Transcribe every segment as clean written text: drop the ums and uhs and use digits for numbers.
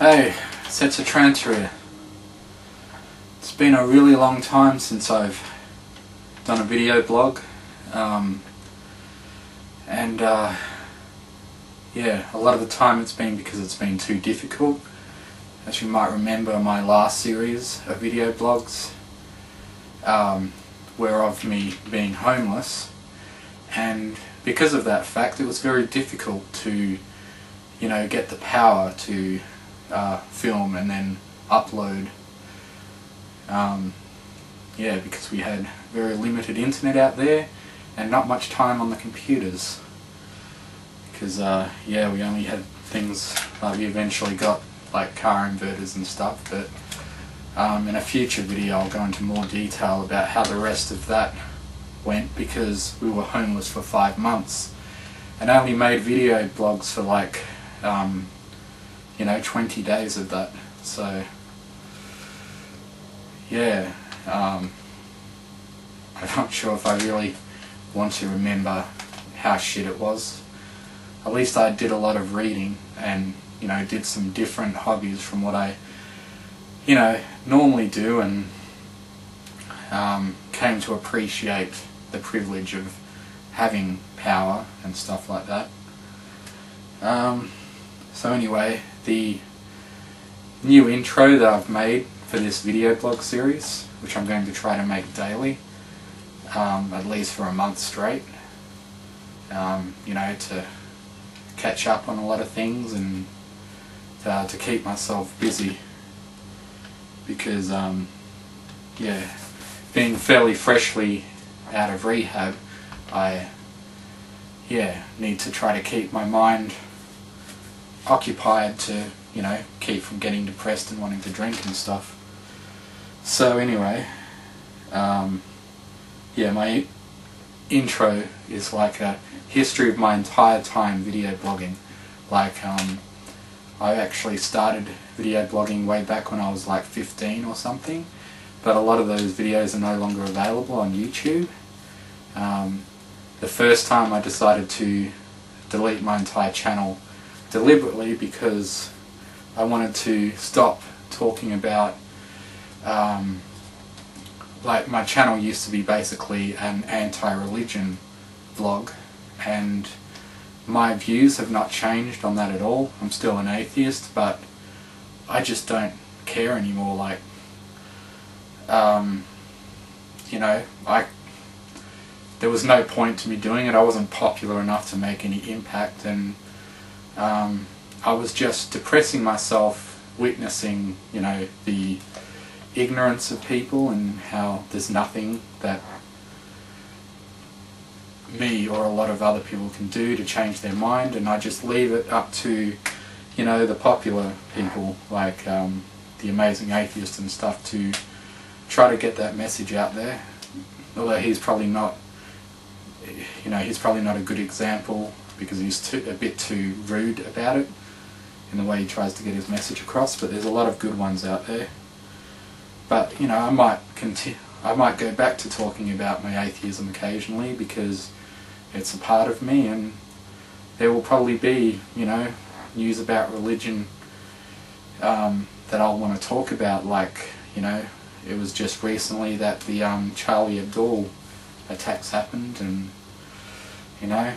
Hey, sets a transfer here. It's been a really long time since I've done a video blog, yeah, a lot of the time it's been because it's been too difficult. As you might remember, my last series of video blogs were of me being homeless, and because of that fact it was very difficult to, you know, get the power to film and then upload. Yeah, because we had very limited internet out there and not much time on the computers, because yeah, we only had things like, we eventually got like car inverters and stuff, but in a future video I'll go into more detail about how the rest of that went, because we were homeless for 5 months and I only made video blogs for like you know, 20 days of that. So yeah, I'm not sure if I really want to remember how shit it was. At least I did a lot of reading and, you know, did some different hobbies from what I, you know, normally do, and came to appreciate the privilege of having power and stuff like that. So anyway, the new intro that I've made for this video blog series, which I'm going to try to make daily, at least for a month straight, you know, to catch up on a lot of things and to keep myself busy, because yeah, being fairly freshly out of rehab, I need to try to keep my mind occupied to, you know, keep from getting depressed and wanting to drink and stuff. So anyway, yeah, my intro is like a history of my entire time video blogging. Like, I actually started video blogging way back when I was like 15 or something, but a lot of those videos are no longer available on YouTube. The first time I decided to delete my entire channel deliberately because I wanted to stop talking about, like, my channel used to be basically an anti-religion vlog, and my views have not changed on that at all. I'm still an atheist, but I just don't care anymore. Like, you know, there was no point to me doing it. I wasn't popular enough to make any impact, and I was just depressing myself, witnessing, you know, the ignorance of people and how there's nothing that me or a lot of other people can do to change their mind, and I just leave it up to, you know, the popular people like the Amazing Atheist and stuff to try to get that message out there. Although he's probably not, you know, he's probably not a good example because he's a bit too rude about it in the way he tries to get his message across, but there's a lot of good ones out there. But, you know, I might go back to talking about my atheism occasionally because it's a part of me, and there will probably be, you know, news about religion that I'll want to talk about. Like, you know, it was just recently that the Charlie Hebdo attacks happened, and, you know,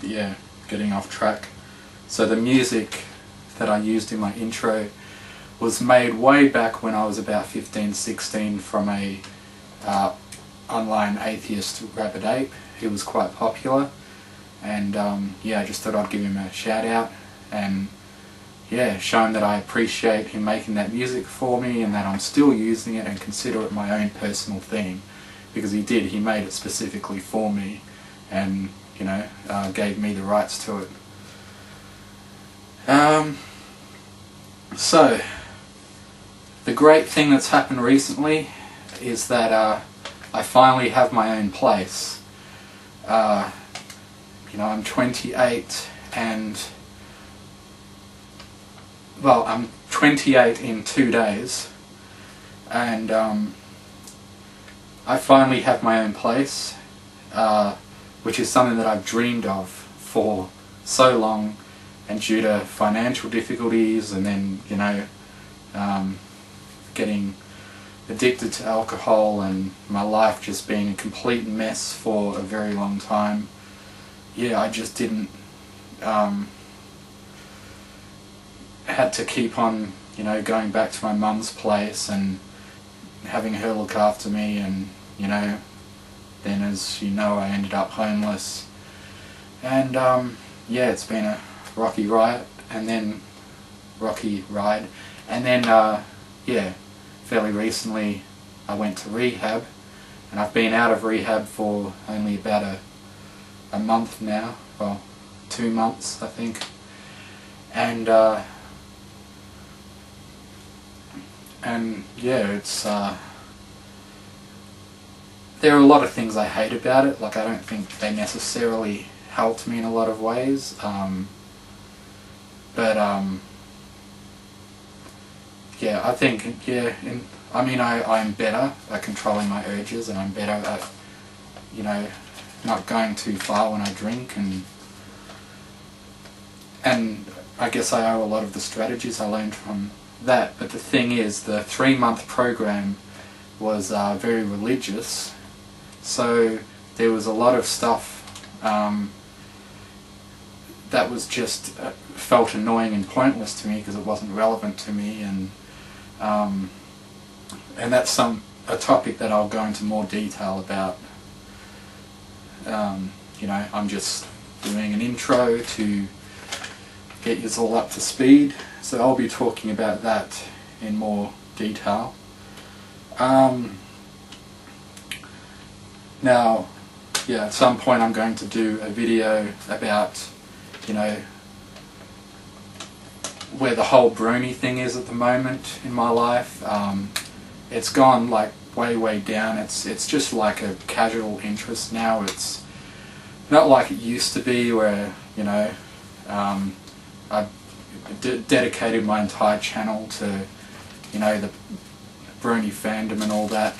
yeah, getting off track. So the music that I used in my intro was made way back when I was about 15, 16 from a online atheist Rabbit Ape. He was quite popular, and yeah, I just thought I'd give him a shout out and, yeah, show him that I appreciate him making that music for me and that I'm still using it and consider it my own personal theme, because he made it specifically for me and, you know, gave me the rights to it. So the great thing that's happened recently is that I finally have my own place. You know, I'm 28 and, well, I'm 28 in 2 days, and I finally have my own place, which is something that I've dreamed of for so long, and due to financial difficulties, and then, you know, getting addicted to alcohol, and my life just being a complete mess for a very long time, yeah, I just didn't, had to keep on, you know, going back to my mum's place and having her look after me, and, you know, then, as you know, I ended up homeless, and yeah, it's been a rocky ride, and then yeah, fairly recently I went to rehab, and I've been out of rehab for only about a month now, well, 2 months I think, and yeah, it's there are a lot of things I hate about it. Like, I don't think they necessarily helped me in a lot of ways, but yeah, I think, yeah, I mean, I'm better at controlling my urges, and I'm better at, you know, not going too far when I drink, and I guess I owe a lot of the strategies I learned from that. But the thing is, the 3-month program was very religious, so there was a lot of stuff that was just felt annoying and pointless to me because it wasn't relevant to me, and that's a topic that I'll go into more detail about. You know, I'm just doing an intro to get you all up to speed, so I'll be talking about that in more detail. Now, yeah, at some point I'm going to do a video about, you know, where the whole brony thing is at the moment in my life. It's gone like way down. It's just like a casual interest now. It's not like it used to be, where, you know, I dedicated my entire channel to, you know, the brony fandom and all that,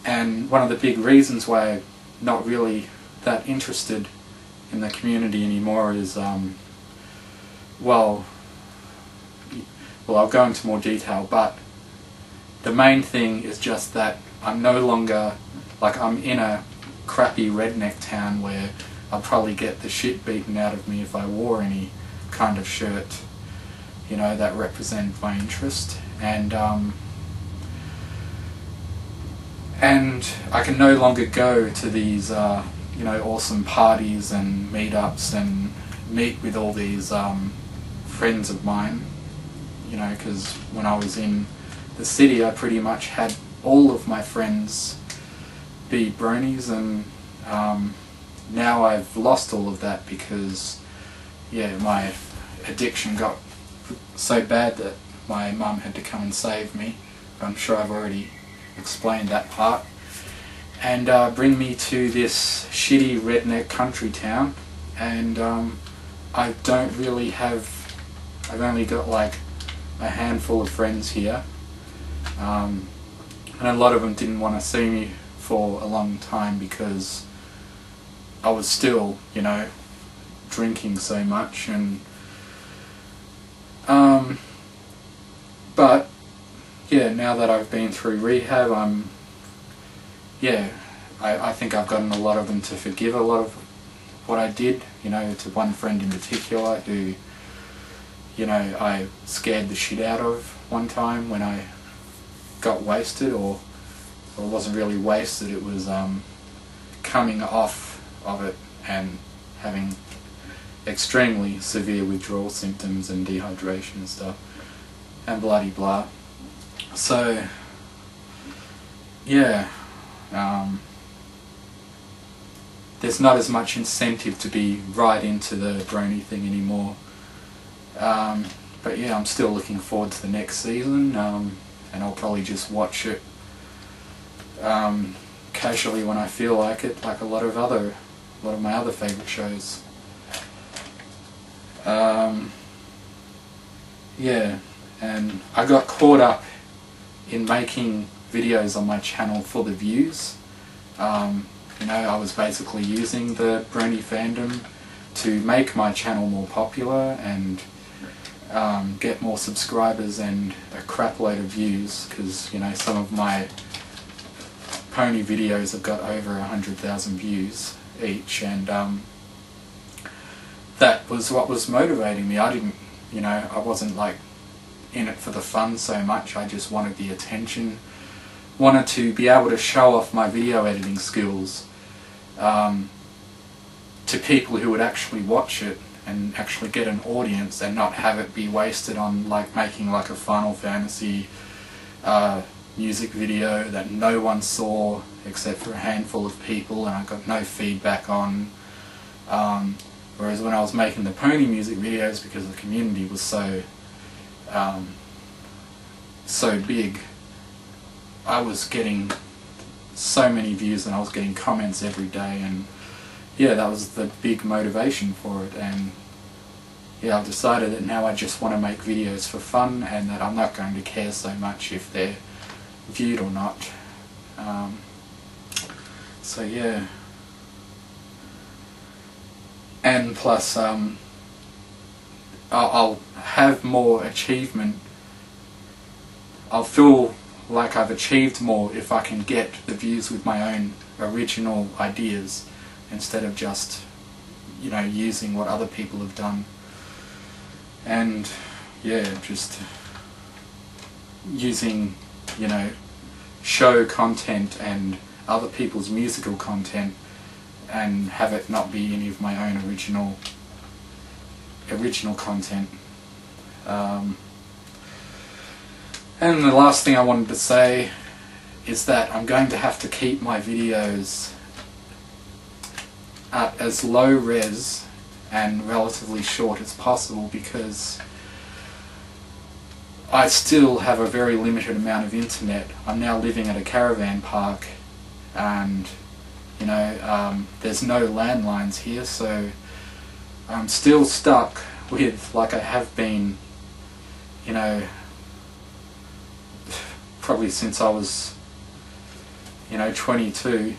and one of the big reasons why I'm not really that interested in the community anymore is, well, I'll go into more detail, but the main thing is just that I'm no longer, like, I'm in a crappy redneck town where I'll probably get the shit beaten out of me if I wore any kind of shirt, you know, that represented my interest, and I can no longer go to these, you know, awesome parties and meetups and meet with all these friends of mine, you know, because when I was in the city I pretty much had all of my friends be bronies, and now I've lost all of that because, yeah, my addiction got so bad that my mum had to come and save me. I'm sure I've already explained that part, and bring me to this shitty redneck country town, and I don't really have, I've only got like a handful of friends here, and a lot of them didn't want to see me for a long time because I was still, you know, drinking so much, and but yeah, now that I've been through rehab, I think I've gotten a lot of them to forgive a lot of what I did, you know, to one friend in particular who, you know, I scared the shit out of one time when I got wasted, or it wasn't really wasted, it was coming off of it and having extremely severe withdrawal symptoms and dehydration and stuff, and bloody blah. So, yeah, there's not as much incentive to be right into the brony thing anymore. But yeah, I'm still looking forward to the next season, and I'll probably just watch it casually when I feel like it, like a lot of my other favourite shows. Yeah, and I got caught up in making videos on my channel for the views. You know, I was basically using the brony fandom to make my channel more popular and get more subscribers and a crap load of views, because you know, some of my pony videos have got over 100,000 views each, and that was what was motivating me. I didn't, you know, I wasn't like in it for the fun so much. I just wanted the attention, wanted to be able to show off my video editing skills to people who would actually watch it and actually get an audience, and not have it be wasted on like making like a Final Fantasy music video that no one saw except for a handful of people and I got no feedback on. Whereas when I was making the pony music videos, because the community was so big, I was getting so many views and I was getting comments every day, and yeah, that was the big motivation for it. And yeah, I've decided that now I just want to make videos for fun, and that I'm not going to care so much if they're viewed or not. So yeah. And plus I'll have more achievement. I'll feel like I've achieved more if I can get the views with my own original ideas, instead of just, you know, using what other people have done. And yeah, just using, you know, show content and other people's musical content, and have it not be any of my own original content. And the last thing I wanted to say is that I'm going to have to keep my videos at as low res and relatively short as possible, because I still have a very limited amount of internet. I'm now living at a caravan park, and you know, there's no landlines here, so I'm still stuck with, like I have been, you know, probably since I was, you know, 22.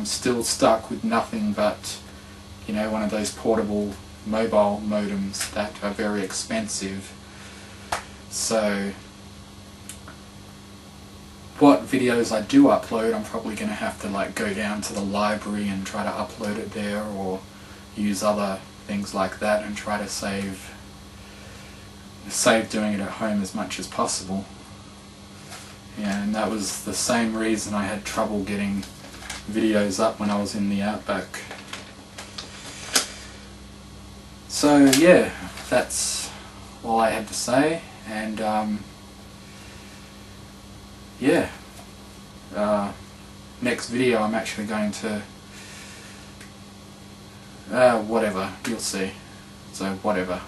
Still stuck with nothing but, you know, one of those portable mobile modems that are very expensive. So what videos I do upload, I'm probably going to have to like go down to the library and try to upload it there, or use other things like that and try to save doing it at home as much as possible. Yeah, and that was the same reason I had trouble getting videos up when I was in the outback. So yeah, that's all I had to say, and yeah, next video I'm actually going to whatever, you'll see, so whatever.